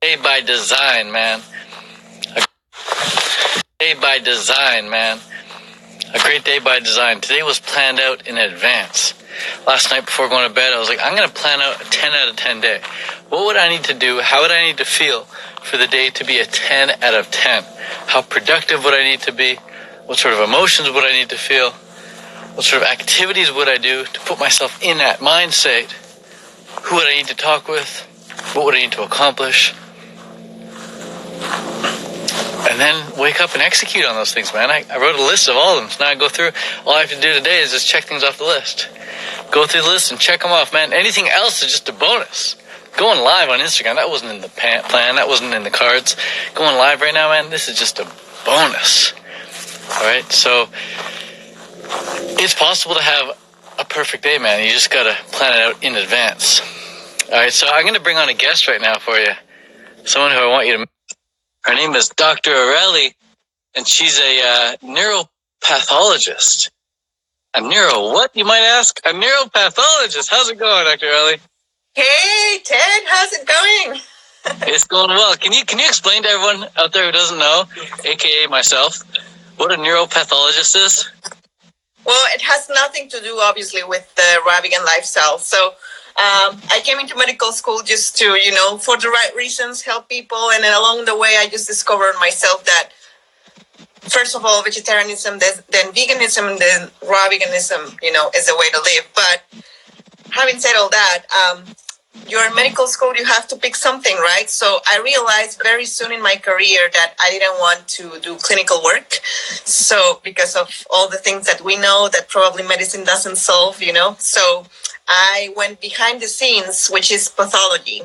Day by design, man. Day by design, man. A great day by design. Today was planned out in advance. Last night before going to bed, I was like, I'm going to plan out a 10 out of 10 day. What would I need to do? How would I need to feel for the day to be a 10 out of 10? How productive would I need to be? What sort of emotions would I need to feel? What sort of activities would I do to put myself in that mind state? Who would I need to talk with? What would I need to accomplish? And then wake up and execute on those things, man. I wrote a list of all of them. So now I go through. All I have to do today is just check things off the list. Go through the list and check them off, man. Anything else is just a bonus. Going live on Instagram, that wasn't in the plan. That wasn't in the cards. Going live right now, man, this is just a bonus. All right, so it's possible to have a perfect day, man. You just got to plan it out in advance. All right, so I'm going to bring on a guest right now for you. Someone who I want you to meet. Her name is Dr. Areli, and she's a neuropathologist. A what, you might ask? A neuropathologist. How's it going, Dr. Areli? Hey, Ted, how's it going? It's going well. Can you explain to everyone out there who doesn't know, aka myself, what a neuropathologist is? Well, it has nothing to do, obviously, with the vegan lifestyle. So I came into medical school just to, for the right reasons, help people. And then along the way, I just discovered myself that, first of all, vegetarianism, then veganism, and then raw veganism, is a way to live. But having said all that, you're in medical school, you have to pick something, right? So I realized very soon in my career that I didn't want to do clinical work. So because of all the things that we know that probably medicine doesn't solve, So I went behind the scenes, which is pathology.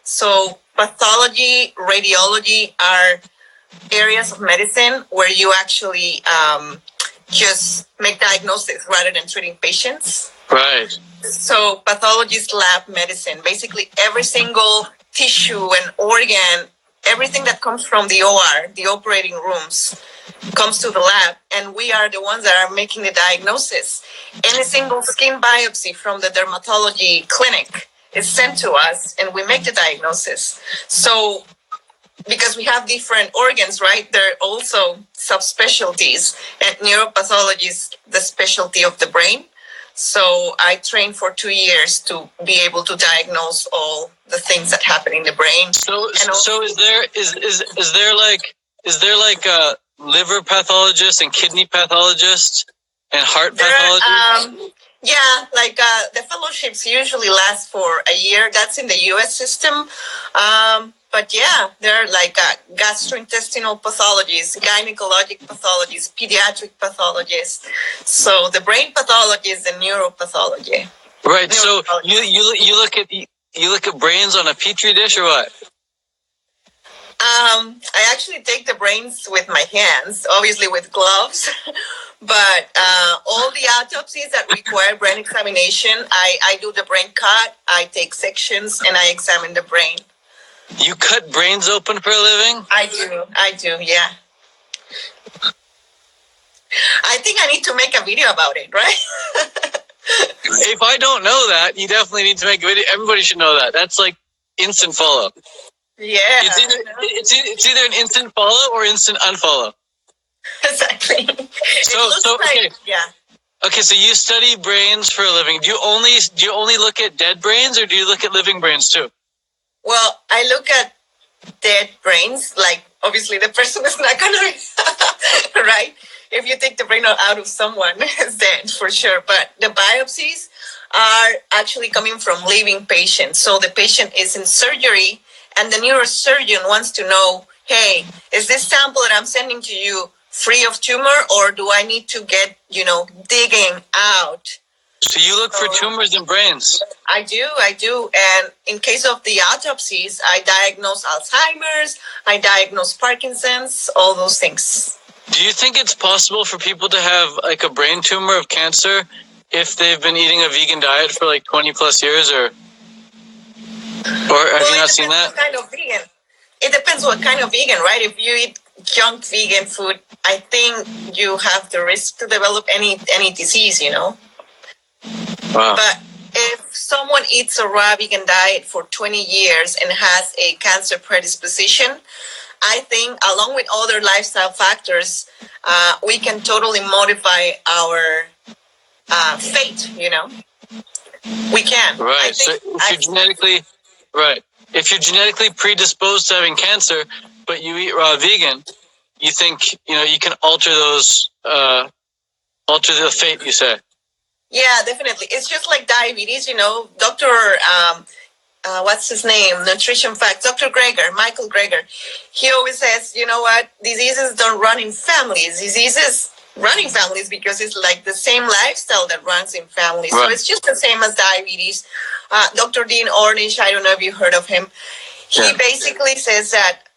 So pathology, radiology are areas of medicine where you actually just make diagnosis rather than treating patients. Right. So pathology is lab medicine. Basically, every single tissue and organ, everything that comes from the OR, the operating rooms, comes to the lab, and we are the ones that are making the diagnosis. Any single skin biopsy from the dermatology clinic is sent to us, and we make the diagnosis. So because we have different organs, right, there are also subspecialties, and neuropathology is the specialty of the brain. So I trained for 2 years to be able to diagnose all the things that happen in the brain. So is there like a liver pathologist and kidney pathologist and heart pathologist? The fellowships usually last for a year. That's in the U.S. system. But yeah, there are like gastrointestinal pathologists, gynecologic pathologists, pediatric pathologists. So the brain pathology is the neuropathology. Right. So you look at brains on a petri dish or what? I actually take the brains with my hands, obviously with gloves. But all the autopsies that require brain examination, I do the brain cut. I take sections and I examine the brain. You cut brains open for a living? I do, yeah. I think I need to make a video about it, right? If I don't know that, you definitely need to make a video. Everybody should know that. That's like instant follow. Yeah. It's either an instant follow or instant unfollow. Exactly. Okay. Yeah. Okay, so you study brains for a living. Do you only look at dead brains, or do you look at living brains too? Well, I look at dead brains, like obviously the person is not gonna, right? If you take the brain out of someone, it's dead for sure. But the biopsies are actually coming from living patients. So the patient is in surgery, and the neurosurgeon wants to know, hey, is this sample that I'm sending to you free of tumor, or do I need to get, digging out? So you look for tumors in brains? I do. And in case of the autopsies, I diagnose Alzheimer's, I diagnose Parkinson's, all those things. Do you think it's possible for people to have like a brain tumor of cancer if they've been eating a vegan diet for like 20 plus years, or have you not seen that? Kind of vegan. It depends what kind of vegan, right? If you eat junk vegan food, I think you have the risk to develop any disease, Wow. But if someone eats a raw vegan diet for 20 years and has a cancer predisposition, I think along with other lifestyle factors, we can totally modify our fate, We can. Right. So if you're genetically predisposed to having cancer, but you eat raw vegan, you think, you can alter the fate, you say? Yeah, definitely. It's just like diabetes, Dr. What's his name? Nutrition Facts. Dr. Michael Greger. He always says, you know what? Diseases don't run in families. Diseases run in families because it's like the same lifestyle that runs in families. Right. So it's just the same as diabetes. Dr. Dean Ornish, I don't know if you heard of him. He basically says that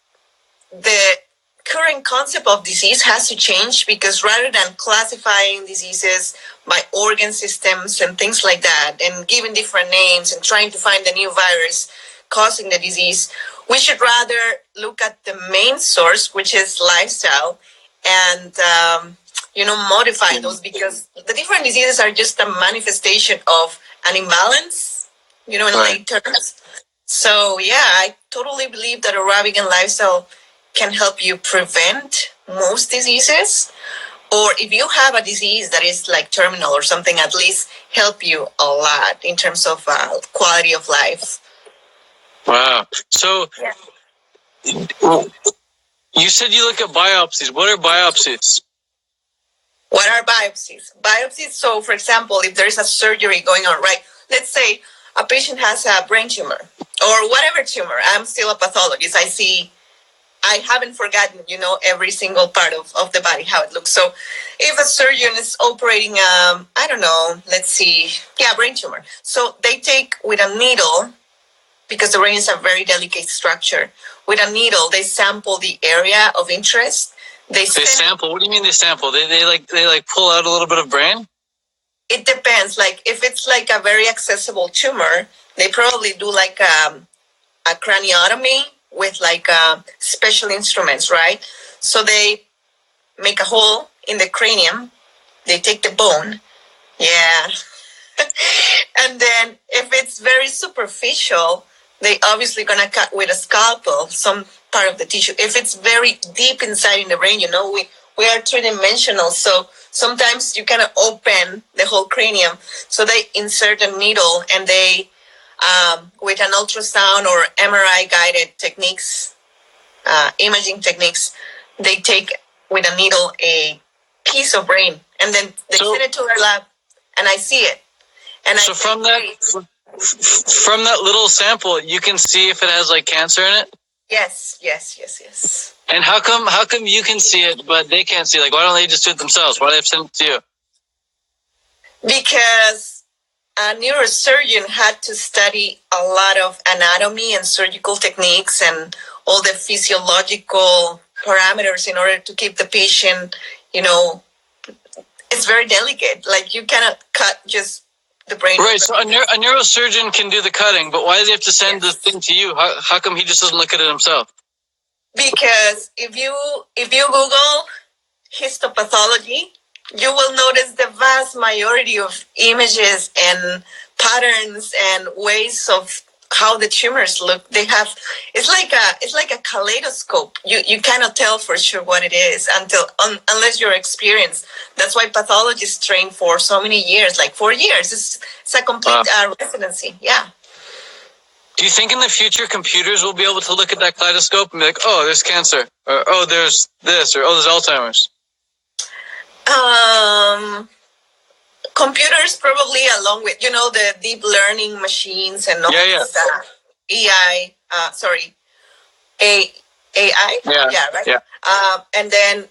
the current concept of disease has to change because rather than classifying diseases by organ systems and things like that and giving different names and trying to find the new virus causing the disease, we should rather look at the main source, which is lifestyle, and modify those, because the different diseases are just a manifestation of an imbalance, in lay terms. So yeah, I totally believe that a raw vegan lifestyle can help you prevent most diseases, or if you have a disease that is like terminal or something, at least help you a lot in terms of quality of life. Wow. So you said you look at biopsies. What are biopsies? What are biopsies? Biopsies, so for example, if there's a surgery going on, right? Let's say a patient has a brain tumor or whatever tumor. I'm still a pathologist. I haven't forgotten, every single part of the body, how it looks. So if a surgeon is operating, I don't know, let's see, brain tumor. So they take with a needle, because the brain is a very delicate structure, with a needle, they sample the area of interest. They sample? What do you mean they sample? They pull out a little bit of brain? It depends. Like if it's like a very accessible tumor, they probably do like a craniotomy with like special instruments, right? So they make a hole in the cranium, they take the bone, and then if it's very superficial, they obviously gonna cut with a scalpel some part of the tissue. If it's very deep inside in the brain, we are three-dimensional, so sometimes you cannot open the whole cranium, so they insert a needle and they with an ultrasound or MRI guided techniques, imaging techniques, they take with a needle a piece of brain and then they send it to our lab and I see it. And so from that little sample, you can see if it has like cancer in it? Yes. And how come you can see it but they can't see it? Like, why don't they just do it themselves? Why do they have to send it to you? Because a neurosurgeon had to study a lot of anatomy and surgical techniques and all the physiological parameters in order to keep the patient, it's very delicate. Like you cannot cut just the brain. Right, so a neurosurgeon can do the cutting, but why does he have to send the thing to you? How come he just doesn't look at it himself? Because if you Google histopathology, you will notice the vast majority of images and patterns and ways of how the tumors look. It's like a kaleidoscope. You cannot tell for sure what it is unless you're experienced. That's why pathologists train for so many years, like 4 years. It's a complete residency. Yeah. Do you think in the future computers will be able to look at that kaleidoscope and be like, oh, there's cancer, or oh, there's this, or oh, there's Alzheimer's? Computers probably, along with the deep learning machines and all this AI. Right. And then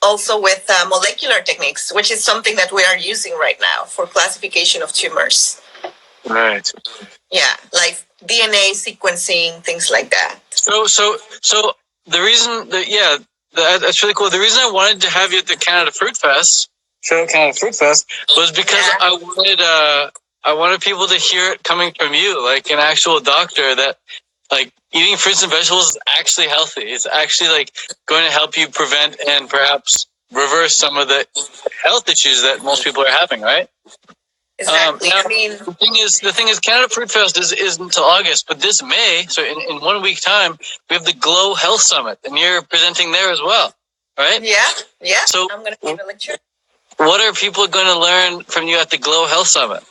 also with molecular techniques, which is something that we are using right now for classification of tumors. Right. Yeah, like DNA sequencing, things like that. So the reason that's really cool. The reason I wanted to have you at the Canada Fruit Fest was because I wanted people to hear it coming from you, like an actual doctor, that like eating fruits and vegetables is actually healthy. It's actually like going to help you prevent and perhaps reverse some of the health issues that most people are having, right? Exactly. Now, I mean, the thing is, Canada Fruit Fest is until August, but this May, so in 1 week time, we have the Glow Health Summit, and you're presenting there as well, right? yeah. So, I'm going to give a lecture. what are people going to learn from you at the Glow Health Summit?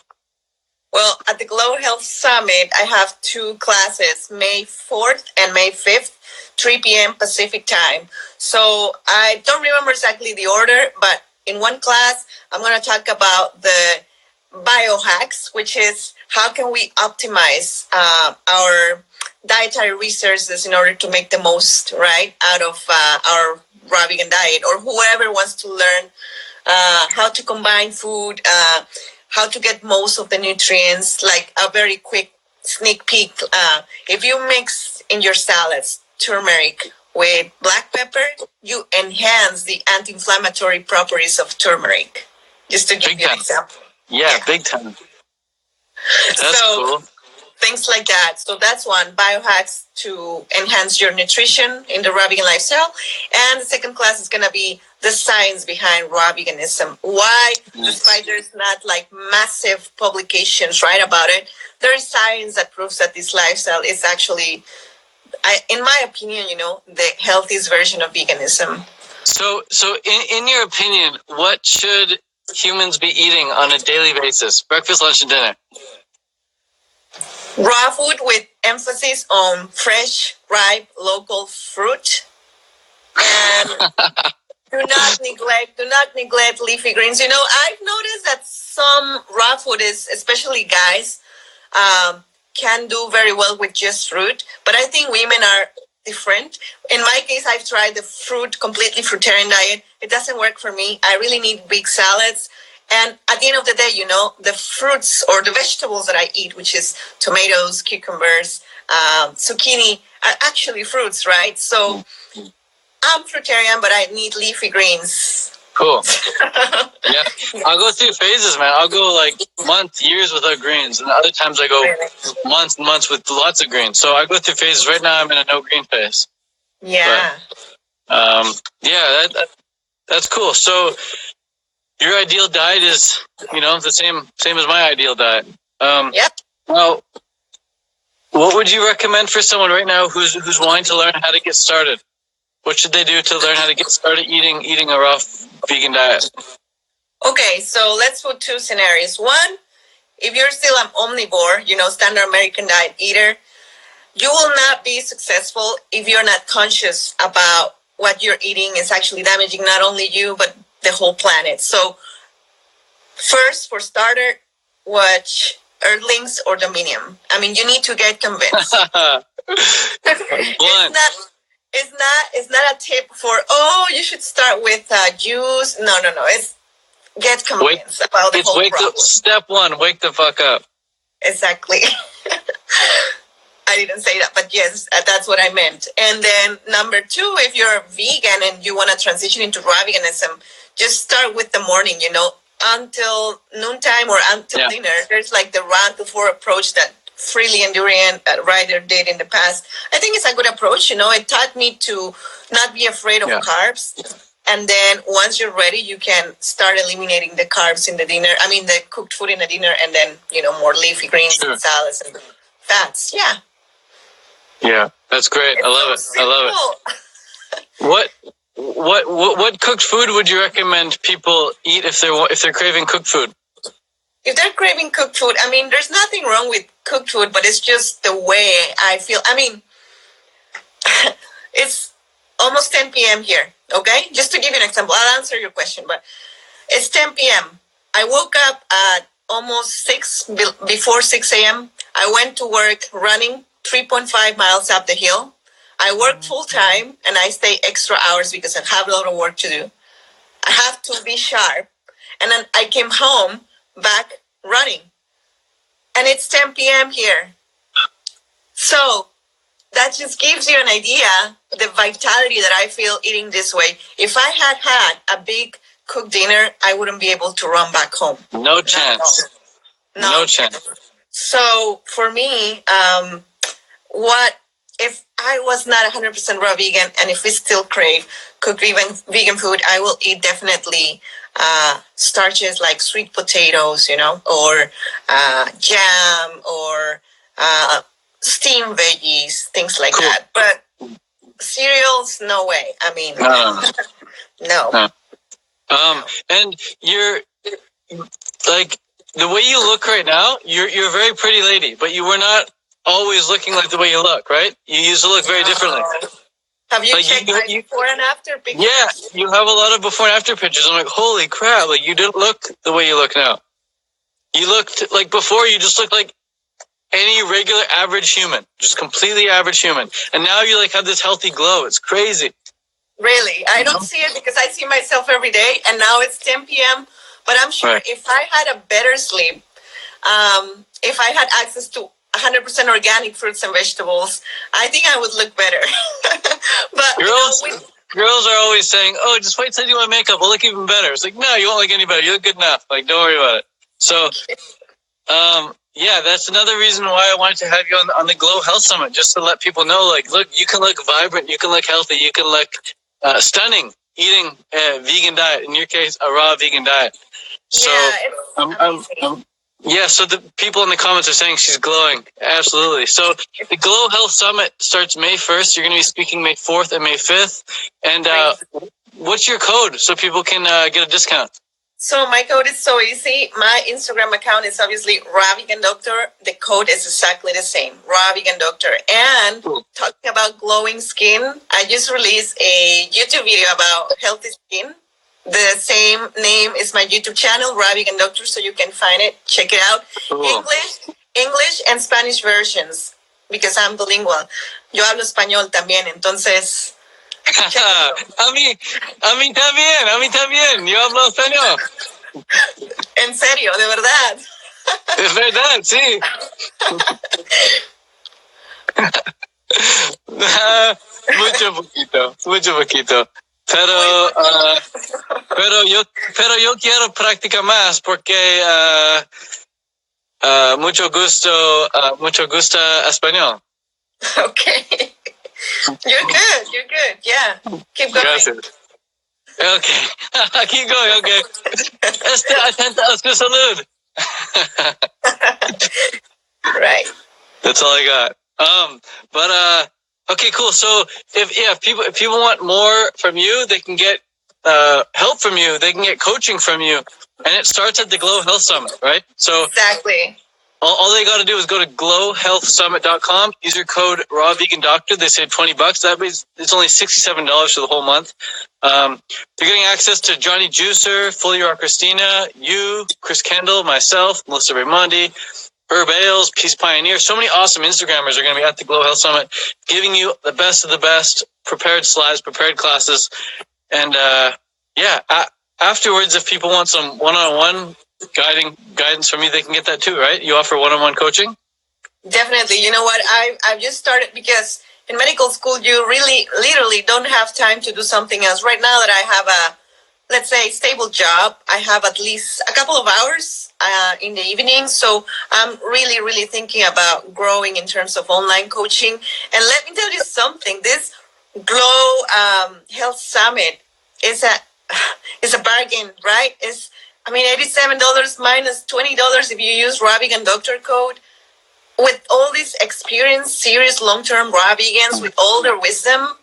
Well, at the Glow Health Summit, I have 2 classes, May 4th and May 5th, 3 p.m. Pacific time. So I don't remember exactly the order, but in one class, I'm going to talk about the biohacks, which is how can we optimize our dietary resources in order to make the most, right, out of our raw vegan diet, or whoever wants to learn how to combine food, how to get most of the nutrients, like a very quick sneak peek. If you mix in your salads turmeric with black pepper, you enhance the anti-inflammatory properties of turmeric. Just to give you an example. Yeah, big time. That's cool. Things like that. So that's one, biohacks to enhance your nutrition in the raw vegan lifestyle. And the second class is going to be the science behind raw veganism. Why, despite there's not like massive publications, right, about it, there is science that proves that this lifestyle is actually, in my opinion, the healthiest version of veganism. So in your opinion, what should humans be eating on a daily basis? Breakfast, lunch, and dinner. Raw food with emphasis on fresh, ripe, local fruit. And do not neglect leafy greens. I've noticed that some raw food especially guys, can do very well with just fruit. But I think women are different. In my case, I've tried the completely fruitarian diet. It doesn't work for me. I really need big salads. And at the end of the day, the fruits or the vegetables that I eat, which is tomatoes, cucumbers, zucchini, are actually fruits, right? So I'm fruitarian, but I need leafy greens. Cool. Yeah. I'll go through phases, man. I'll go like months, years without greens. And other times I go months and months with lots of greens. So I go through phases. Right now I'm in a no green phase. Yeah. But, that's cool. So your ideal diet is, the same as my ideal diet. Yep. Well, what would you recommend for someone right now who's wanting to learn how to get started? What should they do to learn how to get started eating a raw vegan diet? Okay, so let's put 2 scenarios. One, if you're still an omnivore, standard American diet eater, you will not be successful if you're not conscious about what you're eating is actually damaging not only you, but the whole planet. So first, for starter, watch Earthlings or Dominion. I mean, you need to get convinced. It's not a tip for, you should start with juice. No. It's get convinced about the whole problem. Step 1, wake the fuck up. Exactly. I didn't say that, but yes, that's what I meant. And then number 2, if you're vegan and you want to transition into raw veganism, just start with the morning, until noontime or until dinner. There's like the round to 4 approach that Freely and Durian Ryder did in the past. I think it's a good approach. It taught me to not be afraid of carbs. And then once you're ready, you can start eliminating the carbs in the dinner. I mean, the cooked food in the dinner, and then, more leafy greens and salads and fats. Yeah. Yeah, that's great. I love it. What cooked food would you recommend people eat if they're craving cooked food? If they're craving cooked food, I mean, there's nothing wrong with cooked food, but it's just the way I feel. I mean, it's almost 10 p.m. here, okay? Just to give you an example, I'll answer your question, but it's 10 p.m. I woke up at almost before 6 a.m. I went to work running 3.5 miles up the hill. I work full time and I stay extra hours because I have a lot of work to do. I have to be sharp. And then I came home back running. And it's 10 p.m. here. So that just gives you an idea, the vitality that I feel eating this way. If I had a big cooked dinner, I wouldn't be able to run back home. No chance. No chance. So for me, what if I was not 100% raw vegan, and if we still crave cooked vegan food, I will eat definitely starches like sweet potatoes, or jam, or steamed veggies, things like that. But cereals, no way. I mean, no. And you're like, the way you look right now, you're a very pretty lady, but you were not always looking like the way you look, right? You used to look very differently. Have you checked my before and after pictures? Yeah, you have a lot of before and after pictures. I'm like, holy crap, like you didn't look the way you look now. You looked like before, you just looked like any regular average human, just completely average human. And now you like have this healthy glow. It's crazy. Really? I don't see it because I see myself every day, and now it's 10 p.m. But I'm sure if I had a better sleep, if I had access to 100% organic fruits and vegetables, I think I would look better. But girls are always saying, "Oh, just wait till you do my makeup. We'll look even better." It's like, no, you won't look any better. You look good enough. Like, don't worry about it. So, yeah, that's another reason why I wanted to have you on the Glow Health Summit, just to let people know, like, look, you can look vibrant, you can look healthy, you can look stunning eating a vegan diet. In your case, a raw vegan diet. So, yeah, so the people in the comments are saying she's glowing. Absolutely. So the Glow Health Summit starts May 1st. You're going to be speaking May 4th and May 5th. And what's your code so people can get a discount? So my code is so easy. My Instagram account is obviously Raw Vegan Doctor. The code is exactly the same, Raw Vegan Doctor. And talking about glowing skin, I just released a YouTube video about healthy skin. The same name is my YouTube channel, Raw Vegan Doctor, so you can find it. Check it out. English and Spanish versions, because I'm bilingual. Yo hablo español también, entonces... a mí también. Yo hablo español. En serio, de verdad. Es verdad, sí. Mucho poquito. Pero yo quiero practicar más porque mucho gusto español. Okay. You're good. Yeah. Keep going. Gracias. Okay. Keep going, okay. Atenta a su salud. Right. That's all I got. But okay, cool. So if people want more from you, they can get help from you. They can get coaching from you, and it starts at the Glow Health Summit, right? So exactly. All they got to do is go to glowhealthsummit.com. Use your code Raw Vegan Doctor. They save $20. That means it's only $67 for the whole month. They're getting access to Johnny Juicer, Fully Raw Christina, you, Chris Kendall, myself, Melissa Raimondi, Herb Ailes, Peace Pioneer. So many awesome Instagrammers are going to be at the Glow Health Summit, giving you the best of the best, prepared slides, prepared classes. And afterwards, if people want some one-on-one guidance from you, they can get that too, right? You offer one-on-one coaching? Definitely. You know what? I've just started because in medical school, you really literally don't have time to do something else. Right now that I have a, let's say, stable job, I have at least a couple of hours in the evening. So I'm really thinking about growing in terms of online coaching. And let me tell you something. This Glow Health Summit is a bargain, right? $87 minus $20 if you use Raw Vegan Doctor code. With all this experience, serious long-term raw vegans with all their wisdom,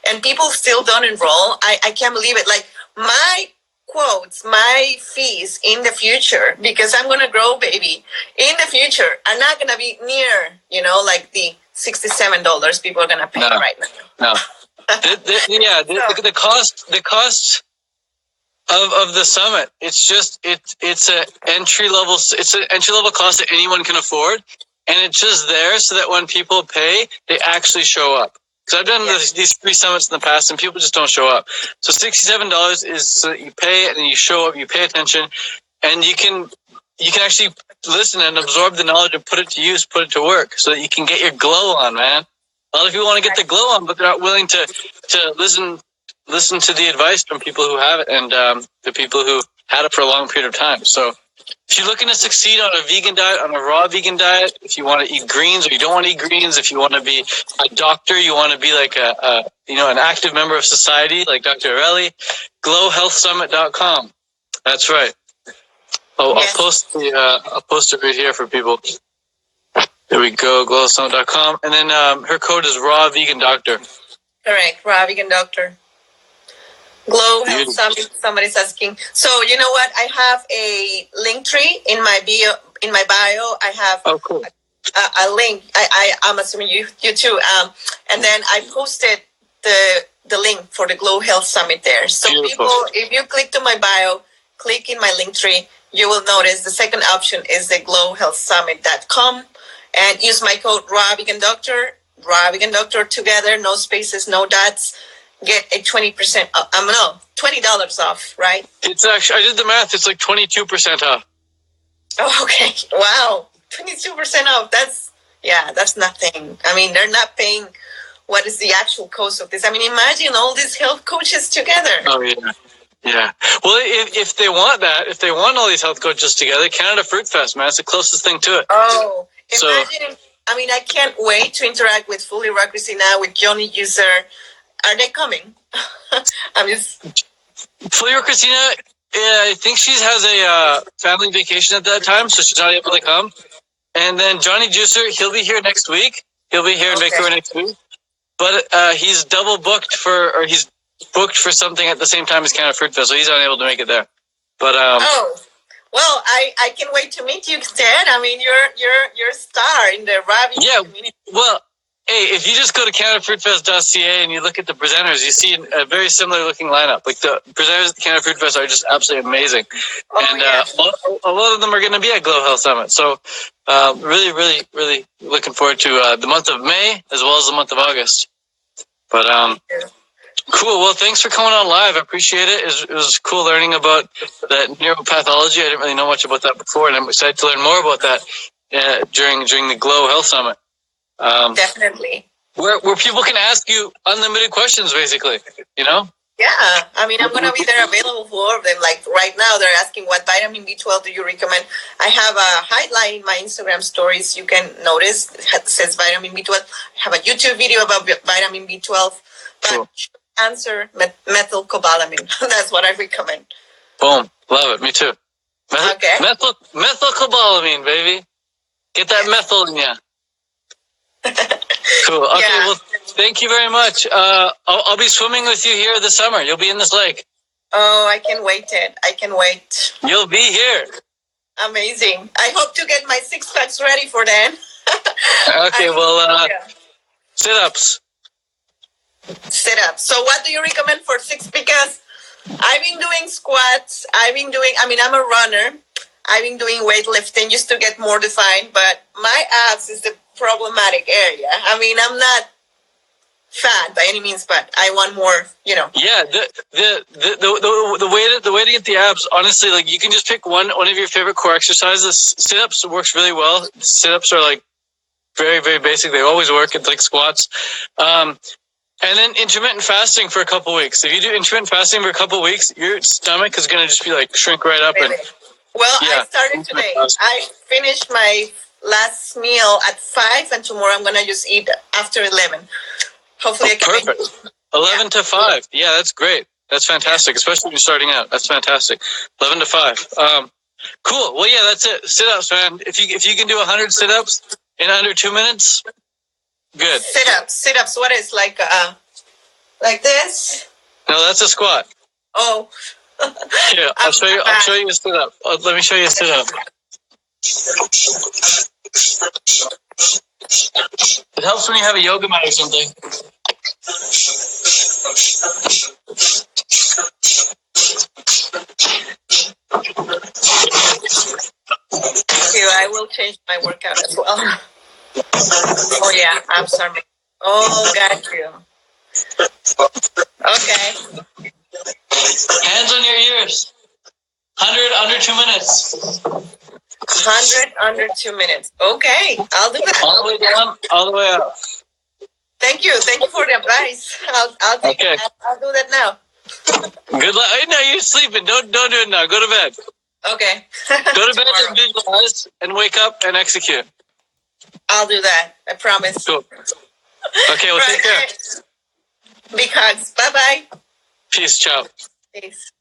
and people still don't enroll. I can't believe it. Like my quotes, my fees in the future, because I'm going to grow, baby, in the future are not going to be near, like the $67 people are going to pay right now. No. The cost of the summit, it's an entry level cost that anyone can afford, and it's just there so that when people pay, they actually show up. Because I've done these 3 summits in the past, and people just don't show up. So $67 is so that you pay and then you show up, you pay attention, and you can actually listen and absorb the knowledge and put it to use, put it to work, so that you can get your glow on, man. A lot of people want to get the glow on, but they're not willing to listen to the advice from people who have it, and the people who had it for a long period of time. So If you're looking to succeed on a vegan diet, on a raw vegan diet, if you want to eat greens or you don't want to eat greens, if you want to be a doctor, you want to be like an active member of society like Dr. Arelli, glowhealthsummit.com. That's right. Oh, Yes. I'll post it right here for people. There we go, glowhealthsummit.com. And then her code is raw vegan doctor. Correct, raw vegan doctor. Glow Health Summit. Somebody's asking. So you know what? I have a link tree in my bio. In my bio, I have cool. a link. I'm assuming you too. And then I posted the link for the Glow Health Summit there. So Beautiful. people, if you click to my bio, click in my link tree, you will notice the second option is the glowhealthsummit.com, and use my code raw vegan doctor together, no spaces, no dots. Get a 20%, $20 off, right? It's actually, I did the math, it's like 22% off. Oh, okay. Wow. 22% off. That's nothing. I mean, they're not paying what is the actual cost of this. I mean, imagine all these health coaches together. Oh, yeah. Yeah. Well, if they want that, if they want all these health coaches together, Canada Fruit Fest, man, it's the closest thing to it. Oh, imagine. I mean, I can't wait to interact with Fully Rock Christina, with Johnny User. Are they coming? I'm just... Fully Rock Christina, I think she has a family vacation at that time, so she's not able to come. And then Johnny Juicer, he'll be here next week. He'll be here in Vancouver next week. But he's double booked he's booked for something at the same time as Canada Fruit Fest, so he's unable to make it there. But well, I can wait to meet you instead. I mean, you're a star in the rabbit community. Well, hey, if you just go to CanadaFruitFest.ca and you look at the presenters, you see a very similar looking lineup. Like the presenters at the Canada Fruit Fest are just absolutely amazing. And a lot of them are going to be at Glow Health Summit. So really, really, really looking forward to the month of May as well as the month of August. But cool. Well, thanks for coming on live. I appreciate it. It was cool learning about that neuropathology. I didn't really know much about that before, and I'm excited to learn more about that during the Glow Health Summit. Definitely. Where people can ask you unlimited questions, basically, you know? Yeah. I mean, I'm going to be there available for all of them. Like right now, they're asking what vitamin B12 do you recommend? I have a highlight in my Instagram stories. You can notice it says vitamin B12. I have a YouTube video about vitamin B12. But cool. Answer methylcobalamin. That's what I recommend. Boom. Love it. Me too. Okay. Methylcobalamin, baby. Get that methyl in ya. Cool. Okay, well, thank you very much. I'll be swimming with you here this summer. You'll be in this lake. Oh, I can wait. I can wait. You'll be here. Amazing. I hope to get my 6 packs ready for then. Okay, well, sit-ups. Sit-ups. So what do you recommend for 6? Because I've been doing squats. I'm a runner. I've been doing weightlifting just to get more defined, but my abs is the problematic area. I mean, I'm not fat by any means, but I want more, you know. Yeah, the way to get the abs, honestly, like you can just pick one of your favorite core exercises. Sit-ups works really well. Sit-ups are like very, very basic. They always work. It's like squats. And then intermittent fasting for a couple weeks. If you do intermittent fasting for a couple weeks, your stomach is going to just be like shrink right up. Really? I started today. I finished my last meal at 5, and tomorrow I'm going to just eat after 11. Hopefully I can. Perfect. 11 to 5. Yeah, that's great. That's fantastic, especially when you're starting out. That's fantastic. 11 to 5. Cool. Well, yeah, that's it. Sit-ups, man. If you can do 100 sit-ups in under 2 minutes, good. Sit-ups. What is like this? No, that's a squat. Oh. Yeah, I'll show you a sit-up. Let me show you a sit-up. It helps when you have a yoga mat or something. Okay, I will change my workout as well. Oh yeah, I'm sorry. Oh, got you. Okay. Hands on your ears. 100 under 2 mintes. 100 under 2 minutes. Okay, I'll do that. All the way down, all the way up. Thank you for the advice. I'll take it. I'll do that now. Good luck. No, you're sleeping. Don't do it now. Go to bed. Okay. Go to bed Tomorrow. and visualize, and wake up and execute. I'll do that. I promise. Cool. Okay, well, take care. Big hugs. Bye-bye. Peace. Ciao. Peace.